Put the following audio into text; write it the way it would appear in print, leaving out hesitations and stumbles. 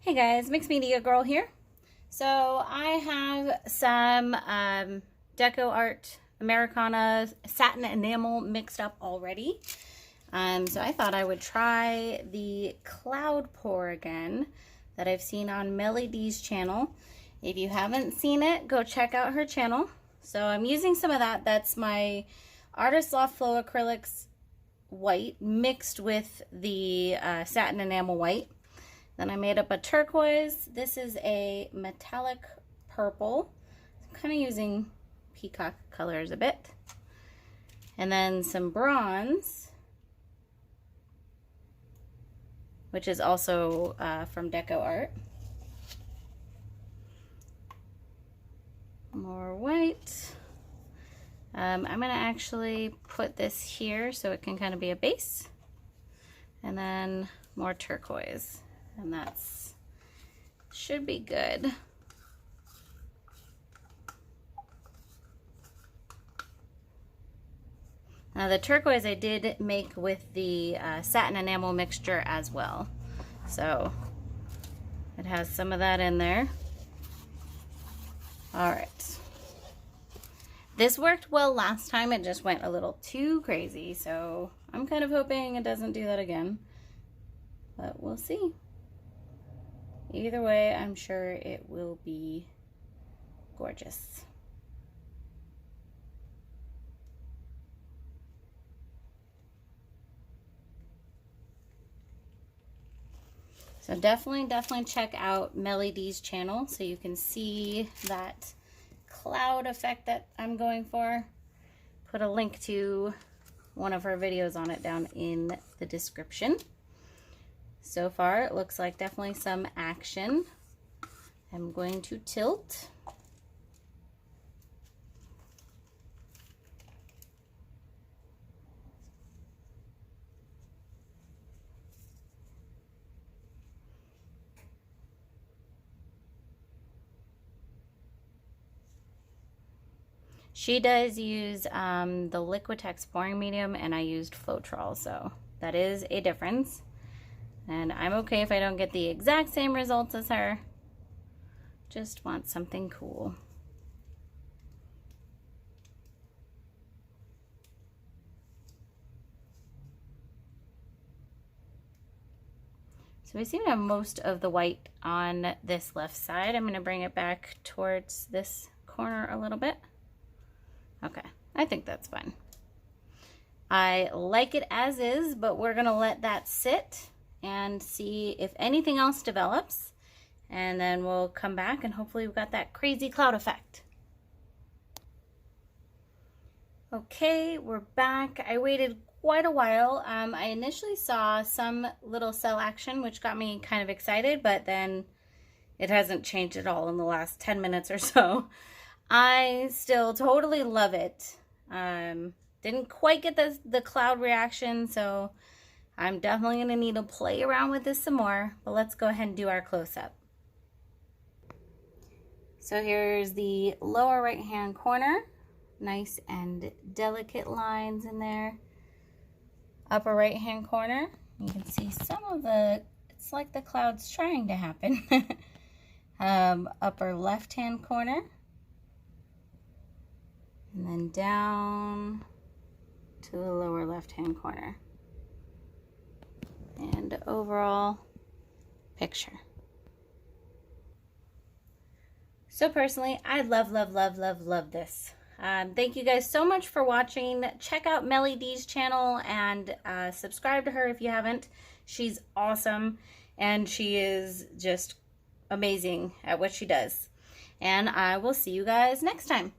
Hey guys, Mixed Media Girl here. So I have some Decoart Americana satin enamel mixed up already. So I thought I would try the cloud pour again that I've seen on MelyD's channel. If you haven't seen it, go check out her channel. So I'm using some of that. That's my Artist Loft Flow acrylics white mixed with the satin enamel white. Then I made up a turquoise. This is a metallic purple. I'm kind of using peacock colors a bit. And then some bronze, which is also from Decoart. More white. I'm going to actually put this here so it can kind of be a base. And then more turquoise. And that's should be good. Now the turquoise I did make with the satin enamel mixture as well. So it has some of that in there. All right. This worked well last time. It just went a little too crazy. So I'm kind of hoping it doesn't do that again. But we'll see. Either way, I'm sure it will be gorgeous. So definitely check out MelyD's channel so you can see that cloud effect that I'm going for. Put a link to one of her videos on it down in the description. So far, it looks like definitely some action. I'm going to tilt. She does use the Liquitex pouring medium, and I used Floetrol, so that is a difference. And I'm okay if I don't get the exact same results as her. Just want something cool. So we seem to have most of the white on this left side. I'm going to bring it back towards this corner a little bit. Okay, I think that's fine. I like it as is, but we're going to let that sit and see if anything else develops, and then we'll come back and hopefully we've got that crazy cloud effect. Okay, we're back. I waited quite a while. I initially saw some little cell action, which got me kind of excited, but then it hasn't changed at all in the last 10 minutes or so. I still totally love it. Didn't quite get the cloud reaction, so I'm definitely going to need to play around with this some more, but let's go ahead and do our close-up. So here's the lower right-hand corner. Nice and delicate lines in there. Upper right-hand corner. You can see some of the, it's like the cloud's trying to happen. Upper left-hand corner. And then down to the lower left-hand corner. And overall picture. So personally, I love this. Thank you guys so much for watching. Check out MelyD's channel and subscribe to her if you haven't. She's awesome and she is just amazing at what she does. And I will see you guys next time.